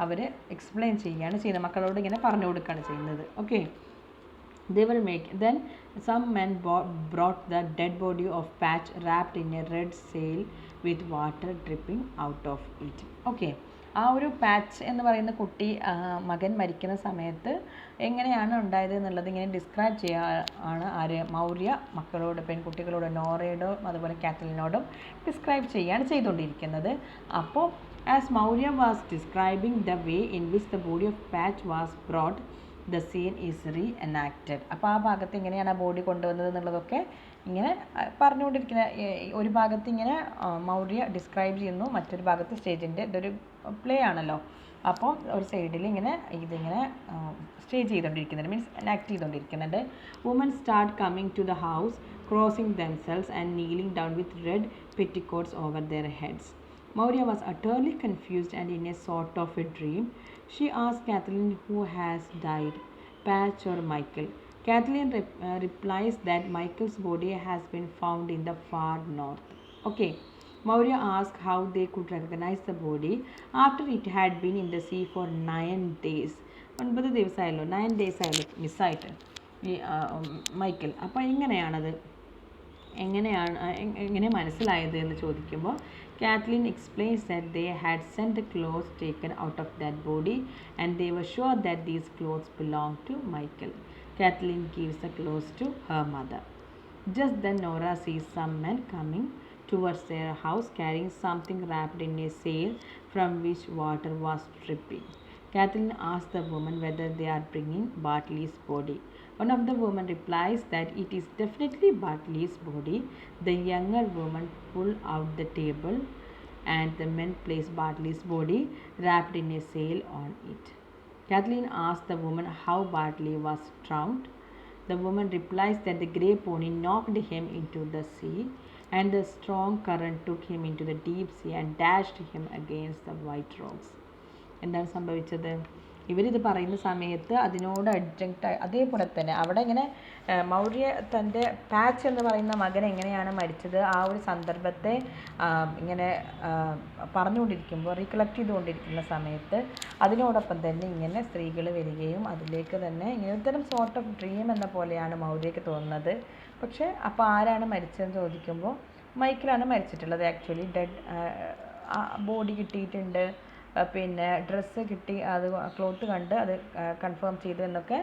അവർ എക്സ്പ്ലെയിൻ ചെയ്യുകയാണ് ചെയ്യുന്നത്, മക്കളോട് ഇങ്ങനെ പറഞ്ഞു കൊടുക്കുകയാണ് ചെയ്യുന്നത്. Okay, they were making, then some men brought the dead body of Patch wrapped in a red sail with water dripping out of it. Okay, ആ ഒരു പാച്ച് എന്ന് പറയുന്ന കുട്ടി മകൻ മരിക്കുന്ന സമയത്ത് എങ്ങനെയാണ് ഉണ്ടായത് എന്നുള്ളത് ഇങ്ങനെ ഡിസ്ക്രൈബ് ചെയ്യുകയാണ് ആര്, മൗര്യ മക്കളോട്, പെൺകുട്ടികളോട്, നോറയോടും അതുപോലെ കാത്തലിനോടും ഡിസ്ക്രൈബ് ചെയ്യുകയാണ് ചെയ്തുകൊണ്ടിരിക്കുന്നത്. അപ്പോൾ as Maurya was describing the way in which the body of Patch was brought, the scene is re enacted. അപ്പോൾ ആ ഭാഗത്ത് എങ്ങനെയാണ് ആ ബോഡി കൊണ്ടുവന്നത് എന്നുള്ളതൊക്കെ ഇങ്ങനെ പറഞ്ഞുകൊണ്ടിരിക്കുന്ന, ഒരു ഭാഗത്ത് ഇങ്ങനെ മൗര്യ ഡിസ്ക്രൈബ് ചെയ്യുന്നു, മറ്റൊരു ഭാഗത്ത് സ്റ്റേജിൻ്റെ ഇതൊരു പ്ലേ ആണല്ലോ, അപ്പോൾ ഒരു സൈഡിൽ ഇങ്ങനെ ഇതിങ്ങനെ സ്റ്റേജ് ചെയ്തുകൊണ്ടിരിക്കുന്നുണ്ട്, മീൻസ് ആക്ട് ചെയ്തുകൊണ്ടിരിക്കുന്നുണ്ട്. Women start coming to the house, crossing themselves and kneeling down with red petticoats over their heads. Maurya was utterly confused and in a sort of a dream. She asked Kathleen who has died, Patch or Michael. Kathleen replies that Michael's body has been found in the far north. Okay, Maurya asked how they could recognize the body after it had been in the sea for 9 days. 9 ദിവസമായല്ലോ, 9 days ആയല്ലോ മിസ്സായിട്ട് ഈ Michael. അപ്പോൾ എങ്ങനെ മനസ്സിലായത് എന്ന് ചോദിക്കുമ്പോൾ Kathleen explains that they had sent the clothes taken out of that body and they were sure that these clothes belonged to Michael. Kathleen gives the clothes to her mother. Just then Nora sees some men coming towards their house carrying something wrapped in a sail from which water was dripping. Kathleen asks the woman whether they are bringing Bartley's body. One of the women replies that it is definitely Bartley's body. The younger woman pull out the table and the men place Bartley's body wrapped in a sail on it. Kathleen asks the woman how Bartley was drowned. The woman replies that the grey pony knocked him into the sea and the strong current took him into the deep sea and dashed him against the white rocks. എന്താണ് സംഭവിച്ചത്? ഇവരിത് പറയുന്ന സമയത്ത് അതിനോട് അഡ്ജക്റ്റ് അതേപോലെ തന്നെ അവിടെ ഇങ്ങനെ മൗര്യ തൻ്റെ പാച്ച് എന്ന് പറയുന്ന മകൻ എങ്ങനെയാണ് മരിച്ചത് ആ ഒരു സന്ദർഭത്തെ ഇങ്ങനെ പറഞ്ഞുകൊണ്ടിരിക്കുമ്പോൾ റീകളക്ട് ചെയ്തുകൊണ്ടിരിക്കുന്ന സമയത്ത് അതിനോടൊപ്പം തന്നെ ഇങ്ങനെ സ്ത്രീകൾ വരികയും അതിലേക്ക് തന്നെ ഇങ്ങനെ ഇത്തരം സോർട്ട് ഓഫ് ഡ്രീം എന്ന പോലെയാണ് മൗര്യയ്ക്ക് തോന്നുന്നത്. പക്ഷേ അപ്പോൾ ആരാണ് മരിച്ചതെന്ന് ചോദിക്കുമ്പോൾ മൈക്കിളാണ് മരിച്ചിട്ടുള്ളത്. ആക്ച്വലി ഡെഡ് ബോഡി കിട്ടിയിട്ടുണ്ട്, പിന്നെ ഡ്രസ്സ് കിട്ടി, അത് ക്ലോത്ത് കണ്ട് അത് കൺഫേം ചെയ്തു എന്നൊക്കെ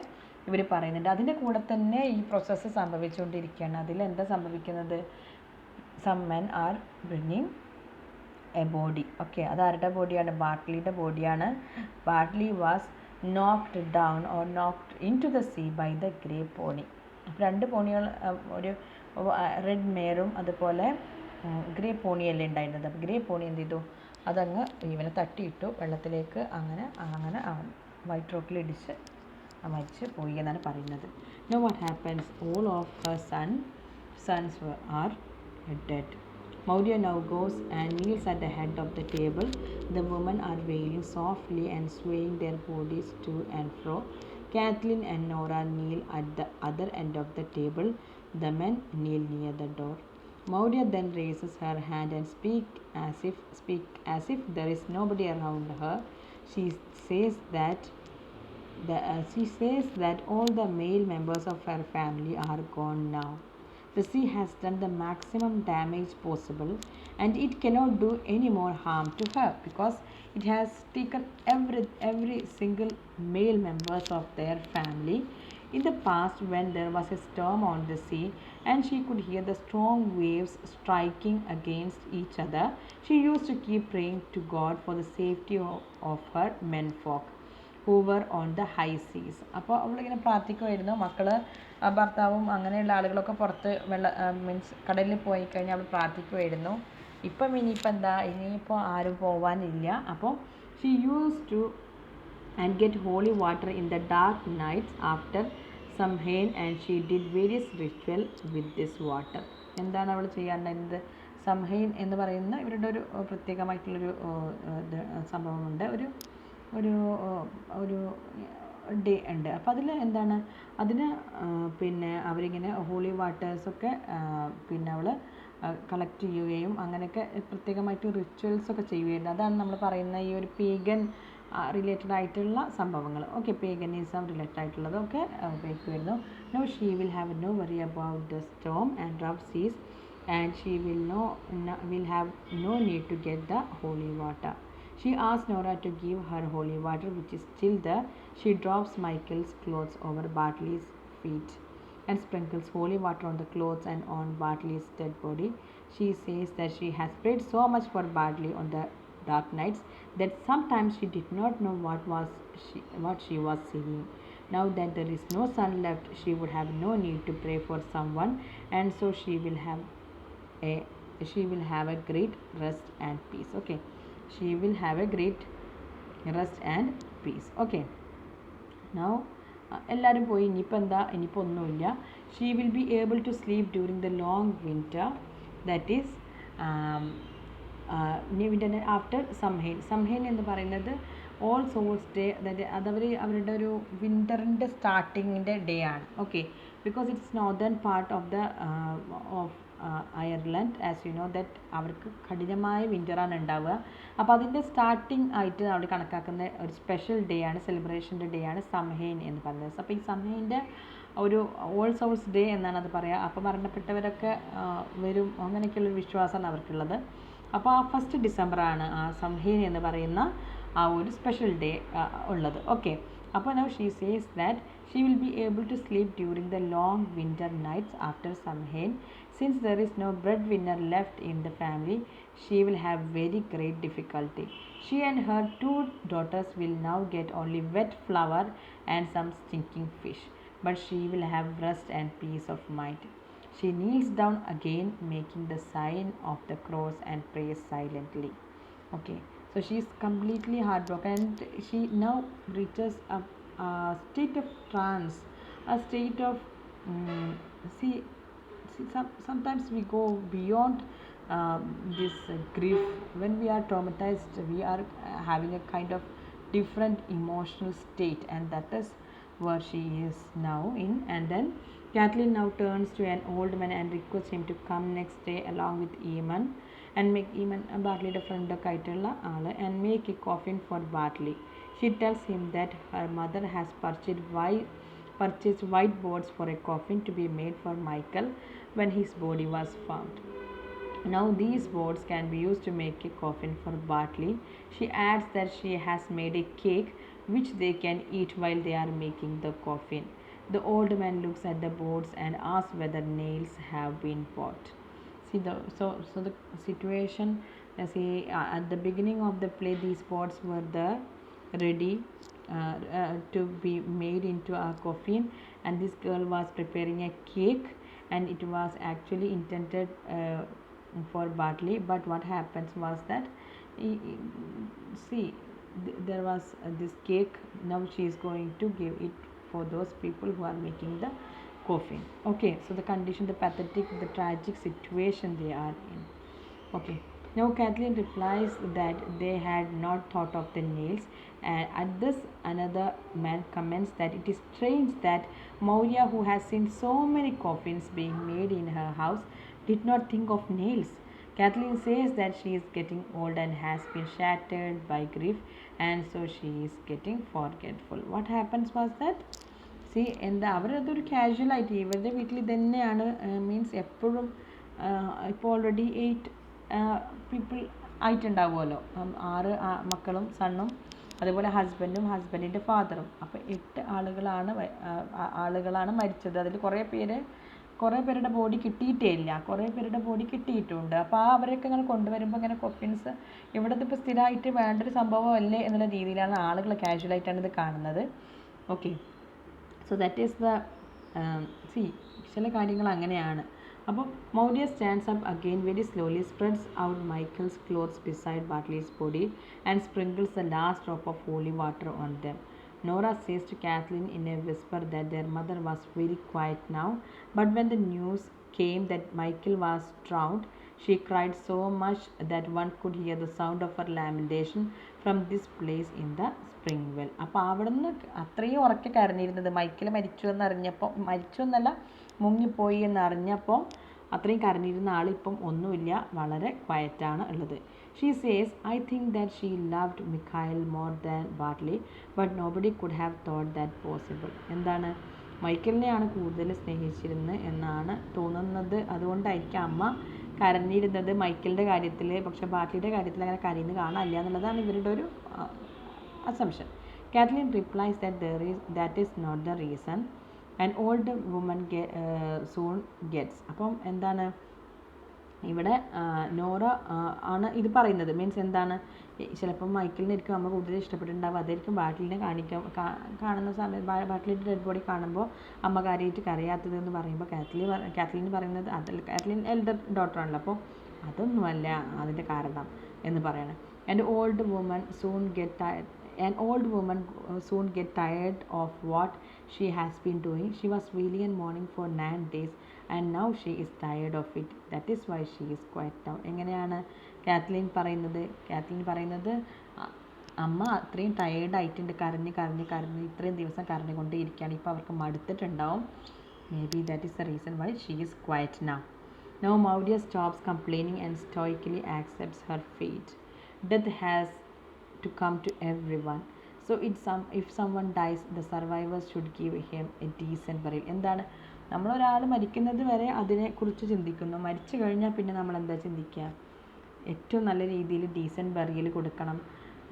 ഇവർ പറയുന്നുണ്ട്. അതിൻ്റെ കൂടെ തന്നെ ഈ പ്രോസസ്സ് സംഭവിച്ചുകൊണ്ടിരിക്കുകയാണ്. അതിലെന്താ സംഭവിക്കുന്നത്? Some men are bringing a body. Okay, അതാരുടെ ബോഡിയാണ്? ബാർട്ട്ലിയുടെ ബോഡിയാണ്. Bartley was knocked down or knocked into the sea by the grey pony. രണ്ട് പോണികൾ, ഒരു റെഡ് മെയറും അതുപോലെ ഗ്രേ പോണിയല്ലേ ഉണ്ടായിരുന്നത്. അപ്പോൾ ഗ്രേ പോണി എന്ത് ചെയ്തു? അതങ്ങ് ഇവനെ തട്ടിയിട്ടു വെള്ളത്തിലേക്ക്. അങ്ങനെ അങ്ങനെ വൈറ്റ് റോക്കിൽ ഇടിച്ച് മരിച്ച് പോയി എന്നാണ് പറയുന്നത്. No what happens? All of her sons R dead. Maurya now goes and kneels at the head of the table. The women are wailing softly and swaying their bodies to and fro. Kathleen and Nora kneel at the other end of the table. The men kneel near the door. Maurya then raises her hand and speaks as if there is nobody around her. She says that all the male members of her family are gone now. The sea has done the maximum damage possible and it cannot do any more harm to her because it has taken every single male members of their family. In the past, when there was a storm on the sea and she could hear the strong waves striking against each other, she used to keep praying to God for the safety of her menfolk who were on the high seas. അപ്പോൾ അവളിങ്ങനെ പ്രാർത്ഥിക്കുമായിരുന്നു. മക്കൾ, ഭർത്താവും അങ്ങനെയുള്ള ആളുകളൊക്കെ പുറത്ത് means കടലിൽ പോയി കഴിഞ്ഞാൽ അവൾ പ്രാർത്ഥിക്കുമായിരുന്നു. ഇനിയിപ്പോൾ എന്താ, ഇനിയിപ്പോൾ ആരും പോവാനില്ല. അപ്പോൾ she use to and get holy water in the dark nights after Samhain and she did various ritual with this water. എന്താണ് അവൾ ചെയ്യാറുണ്ടായിരുന്നത്? സംഹൈൻ എന്ന് പറയുന്ന ഇവരുടെ ഒരു പ്രത്യേകമായിട്ടുള്ളൊരു സംഭവമുണ്ട്, ഒരു ഒരു ഒരു ഡേ ഉണ്ട്. അപ്പോൾ അതിൽ എന്താണ്, അതിന് പിന്നെ അവരിങ്ങനെ ഹോളി വാട്ടേഴ്സൊക്കെ പിന്നെ അവൾ കളക്ട് ചെയ്യുകയും അങ്ങനെയൊക്കെ പ്രത്യേകമായിട്ട് റിച്വൽസൊക്കെ ചെയ്യുകയായിരുന്നു. അതാണ് നമ്മൾ പറയുന്ന ഈ ഒരു പേഗൻ റിലേറ്റഡ് ആയിട്ടുള്ള സംഭവങ്ങൾ. ഓക്കെ, പേഗനിസം റിലേറ്റഡ് ആയിട്ടുള്ളതൊക്കെ ഉപയോഗിക്കുമായിരുന്നു. No she will have no worry about the storm and rough seas and she will have no need to get the holy water. She asks Nora to give her holy water, which is still there. She drops Michael's clothes over Bartley's feet and sprinkles holy water on the clothes and on Bartley's dead body. She says that she has prayed so much for Bartley on the dark nights that sometimes she did not know what she was seeing. Now that there is no sun left, she would have no need to pray for someone, and so she will have a great rest and peace. Okay, she will have a great rest and peace. Okay, now എല്ലാവരും പോയി. ഇനിയിപ്പോൾ എന്താ, ഇനിയിപ്പോൾ ഒന്നുമില്ല. She will be able to sleep during the long winter, that is winter after Samhain എന്ന് പറയുന്നത് all souls day. അവരുടെ ഒരു വിൻ്ററിൻ്റെ സ്റ്റാർട്ടിങ്ങിൻ്റെ ഡേ ആണ്. Okay, because it's northern part of the Ireland. As you know that അവർക്ക് കഠിനമായ വിൻ്ററാണ് ഉണ്ടാവുക. അപ്പോൾ അതിൻ്റെ സ്റ്റാർട്ടിങ് ആയിട്ട് അവർ കണക്കാക്കുന്ന ഒരു സ്പെഷ്യൽ ഡേ ആണ്, സെലിബ്രേഷൻ്റെ ഡേ ആണ് സംഹൈൻ എന്ന് പറയുന്നത്. അപ്പോൾ ഈ സംഹൈൻ്റെ ഒരു ഓൾ സോൾസ് ഡേ എന്നാണ് അത് പറയുക. അപ്പോൾ മരണപ്പെട്ടവരൊക്കെ വരും, അങ്ങനെയൊക്കെയുള്ളൊരു വിശ്വാസമാണ് അവർക്കുള്ളത്. അപ്പോൾ ആ 1 ഡിസംബറാണ് ആ സംഹൈൻ എന്ന് പറയുന്ന ആ ഒരു സ്പെഷ്യൽ ഡേ ഉള്ളത്. ഓക്കെ, അപ്പോൾ now she says that she will be able to sleep during the long winter nights after Samhain. Since there is no breadwinner left in the family, she will have very great difficulty. She and her 2 daughters will now get only wet flour and some stinking fish, but she will have rest and peace of mind. She kneels down again, making the sign of the cross and prays silently. Okay, so she is completely heartbroken and she now reaches a state of trance, a state of sometimes we go beyond this grief. When we are traumatized, we are having a kind of different emotional state, and that is where she is now in. And then Kathleen now turns to an old man and requests him to come next day along with Eamon and make Eamon Bartleyയുടെ ഫ്രണ്ടൊക്കെ ആയിട്ടുള്ള ആൾ and make a coffin for Bartley. She tells him that her mother has purchased white boards for a coffin to be made for Michael when his body was found. Now these boards can be used to make a coffin for Bartley. She adds that she has made a cake which they can eat while they are making the coffin. The old man looks at the boards and asks whether nails have been bought. See the situation. See at the beginning of the play, these boards were the ready to be made into a coffin, and this girl was preparing a cake, and it was actually intended for Bartley. But what happens was that see there was this cake. Now she is going to give it for those people who are making the coffin. Okay, so the condition, the pathetic, the tragic situation they are in. Okay, now Kathleen replies that they had not thought of the nails, and at this another man comments that it is strange that Maurya, who has seen so many coffins being made in her house, did not think of nails. Kathleen says that she is getting old and has been shattered by grief, and so she is getting forgetful. What happens was that എന്താ അവരതൊരു കാഷ്വലായിട്ട് ഇവരുടെ വീട്ടിൽ തന്നെയാണ് means എപ്പോഴും ഇപ്പോൾ already 8 people ആയിട്ടുണ്ടാവുമല്ലോ, 6 മക്കളും സണ്ണും അതുപോലെ ഹസ്ബൻഡും ഹസ്ബൻഡിൻ്റെ ഫാദറും. അപ്പോൾ 8 ആളുകളാണ് മരിച്ചത്. അതിൽ കുറേ പേരുടെ ബോഡി കിട്ടിയിട്ടേ ഇല്ല, കുറേ പേരുടെ ബോഡി കിട്ടിയിട്ടുണ്ട്. അപ്പോൾ അവരെയൊക്കെ ഇങ്ങനെ കൊണ്ടുവരുമ്പോൾ ഇങ്ങനെ കൊഫിൻസ് ഇവിടുത്തെ ഇപ്പോൾ സ്ഥിരമായിട്ട് വേണ്ടൊരു സംഭവമല്ലേ എന്നുള്ള രീതിയിലാണ് ആളുകൾ കാഷ്വലായിട്ടാണ് ഇത് കാണുന്നത്. Okay, so that is the ചില കാര്യങ്ങൾ അങ്ങനെയാണ്. അപ്പോൾ Maurya stands up again very slowly, spreads out Michael's clothes beside Bartley's body and sprinkles the last drop of holy water on them. Nora says to Kathleen in a whisper that their mother was very quiet now, but when the news came that Michael was drowned, she cried so much that one could hear the sound of her lamentation from this place in the spring well. അപ്പോൾ അവിടുന്ന് അത്രയും ഉറക്കെ കരഞ്ഞിരുന്നത് Michael മരിച്ചു എന്നല്ല മുങ്ങിപ്പോയി എന്നറിഞ്ഞപ്പോൾ അത്രയും കരഞ്ഞിരുന്ന ആൾ ഇപ്പം ഒന്നുമില്ല, വളരെ ക്വയറ്റാണ് ഉള്ളത്. She says, I think that she loved Mikhail more than Bartley, but nobody could have thought that possible. എന്താണ്, മൈക്കിളിനെയാണ് കൂടുതൽ സ്നേഹിച്ചിരുന്നത് എന്നാണ് തോന്നുന്നത്. അതുകൊണ്ടായിരിക്കും അമ്മ കരഞ്ഞിരുന്നത് മൈക്കിളിൻ്റെ കാര്യത്തിൽ. പക്ഷേ ബാർട്ട്ലിയുടെ കാര്യത്തിൽ അങ്ങനെ കരയുന്നത് കാണാനില്ല എന്നുള്ളതാണ് ഇവരുടെ ഒരു assumption. Kathleen replies that is not the reason. An old woman soon gets. അപ്പം എന്താണ് ഇവിടെ നോറ ആണ് ഇത് പറയുന്നത്. മീൻസ് എന്താണ്, ചിലപ്പം മൈക്കിളിനായിരിക്കും അമ്മ കൂടുതൽ ഇഷ്ടപ്പെട്ടിട്ടുണ്ടാവും, അതായിരിക്കും ബാർട്ട്ലിനെ കാണുന്ന സമയത്ത് ബാർട്ട്ലിൻ്റെ ഡെഡ് ബോഡി കാണുമ്പോൾ അമ്മ കാര്യമായിട്ട് കരയാത്തത് എന്ന് പറയുമ്പോൾ കാത്ലീൻ പറയുന്നത് കാത്ലീൻ എൽഡർ ഡോട്ടറാണല്ലോ, അപ്പോൾ അതൊന്നുമല്ല അതിൻ്റെ കാരണം എന്ന് പറയണം. An old woman soon get tired of what she has been doing. She was wailing and mourning for 9 days and now she is tired of it. That is why she is quiet now. എങ്ങനെയാണ് Kathleen പറയുന്നത് അമ്മ അത്രയും ടയേർഡായിട്ടുണ്ട്, കരഞ്ഞ് ഇത്രയും ദിവസം കരഞ്ഞുകൊണ്ടേയിരിക്കുകയാണ്, ഇപ്പോൾ അവർക്ക് മടുത്തിട്ടുണ്ടാവും. Maybe that is the reason why she is quiet now. Now Maurya stops complaining and stoically accepts her fate. Death has to come to everyone. So if someone dies, the survivors should give him a decent burial. എന്താണ്, നമ്മളൊരാൾ മരിക്കുന്നത് വരെ അതിനെക്കുറിച്ച് ചിന്തിക്കുന്നു, മരിച്ചു കഴിഞ്ഞാൽ പിന്നെ നമ്മൾ എന്താ ചിന്തിക്കുക, ഏറ്റവും നല്ല രീതിയിൽ ഡീസൻറ്റ് ബറിയൽ കൊടുക്കണം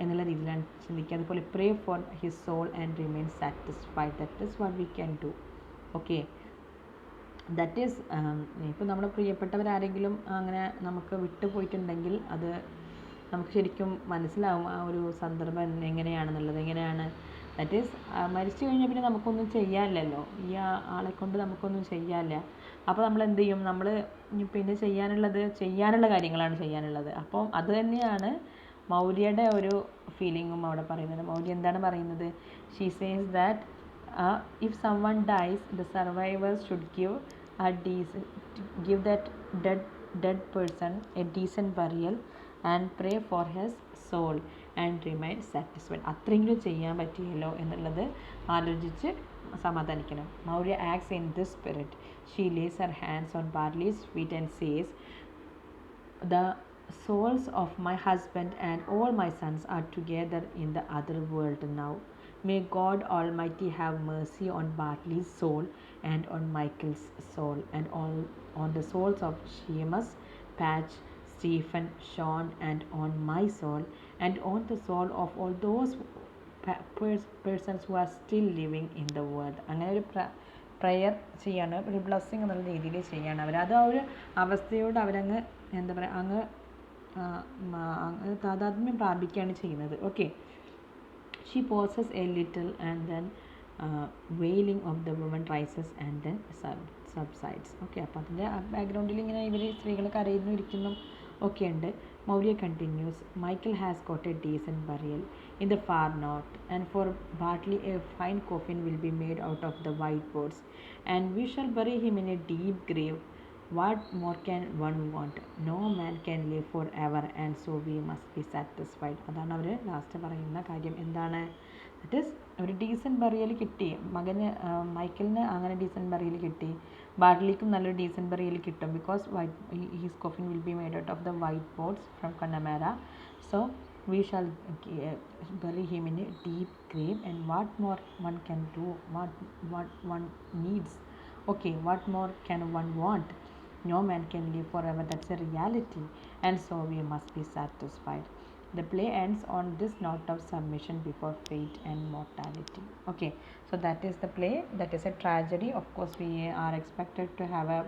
എന്നുള്ള രീതിയിലാണ് ചിന്തിക്കുക. അതുപോലെ pray for his soul and remain satisfied. That is what we can do. Okay, that is ഇപ്പോൾ നമ്മുടെ പ്രിയപ്പെട്ടവരാരെങ്കിലും അങ്ങനെ നമുക്ക് വിട്ടു പോയിട്ടുണ്ടെങ്കിൽ അത് നമുക്ക് ശരിക്കും മനസ്സിലാവും ആ ഒരു സന്ദർഭം എങ്ങനെയാണ്. ദാറ്റ് ഈസ് മരിച്ചു കഴിഞ്ഞാൽ പിന്നെ നമുക്കൊന്നും ചെയ്യാനില്ലല്ലോ, ഈ ആളെ കൊണ്ട് നമുക്കൊന്നും ചെയ്യാനില്ല. അപ്പോൾ നമ്മൾ എന്ത് ചെയ്യും, നമ്മൾ പിന്നെ ചെയ്യാനുള്ള കാര്യങ്ങളാണ് ചെയ്യാനുള്ളത്. അപ്പം അത് തന്നെയാണ് മൗര്യയുടെ ഒരു ഫീലിങ്ങും അവിടെ പറയുന്നത്. മൗര്യ എന്താണ് പറയുന്നത്, she says that if someone dies, the survivors should give that dead person a decent burial and pray for his soul. And remain satisfied. അത്രയെങ്കിലും ചെയ്യാൻ പറ്റിയല്ലോ എന്നുള്ളത് ആലോചിച്ച് സമാധാനിക്കണം. Maurya acts in this spirit. She lays her hands on Bartley's feet and says, the souls of my husband and all my sons are together in the other world now. May God Almighty have mercy on Bartley's soul and on Michael's soul and on the souls of Seamus, Patch, Stephen, Sean and on my soul and on the soul of all those persons who are still living in the world. അങ്ങനെ ഒരു prayer ചെയ്യാണ്, ഒരു blessing എന്നുള്ള രീതിയിൽ ചെയ്യാണ് അവർ. അത് ആ ഒരു അവസ്ഥയോട് അവരങ്ങ് എന്താ പറയുക, അങ്ങ് താതാത്മ്യം പ്രാപിക്കുകയാണ് ചെയ്യുന്നത്. Okay, she pauses a little and then wailing of the women rises and then subsides. Okay, അപ്പോൾ അതിൻ്റെ ബാക്ക്ഗ്രൗണ്ടിൽ ഇങ്ങനെ ഇവർ സ്ത്രീകൾ കരയുന്നു ഇരിക്കുന്നു ഒക്കെ ഉണ്ട്. Maurya continuous. Michael has got A decent burial in the far north, and for Bartley a fine coffin will be made out of the white boards, and we shall bury him in a deep grave. What more can one want? No man can live forever, and so we must be satisfied. അതാണ് അവർ last പറയുന്ന കാര്യം. എന്താണ്? That is ഒരു decent burial കിട്ടി മകന്, മൈക്കിളിന് അങ്ങനെ decent burial കിട്ടി, ബാർട്ട്ലിക്കും നല്ലൊരു ഡീസൻറ്റ് ബറിയൽ കിട്ടും. Because his coffin will be made out of the white boards from Connemara. So we shall bury him in a deep grave, and what more one can do, what one needs, okay, what more can one want? No man can live forever, that's a reality, and so we must be satisfied. The play ends on this note of submission before fate and mortality. Okay, so that is the play. That is a tragedy. Of course we are expected to have a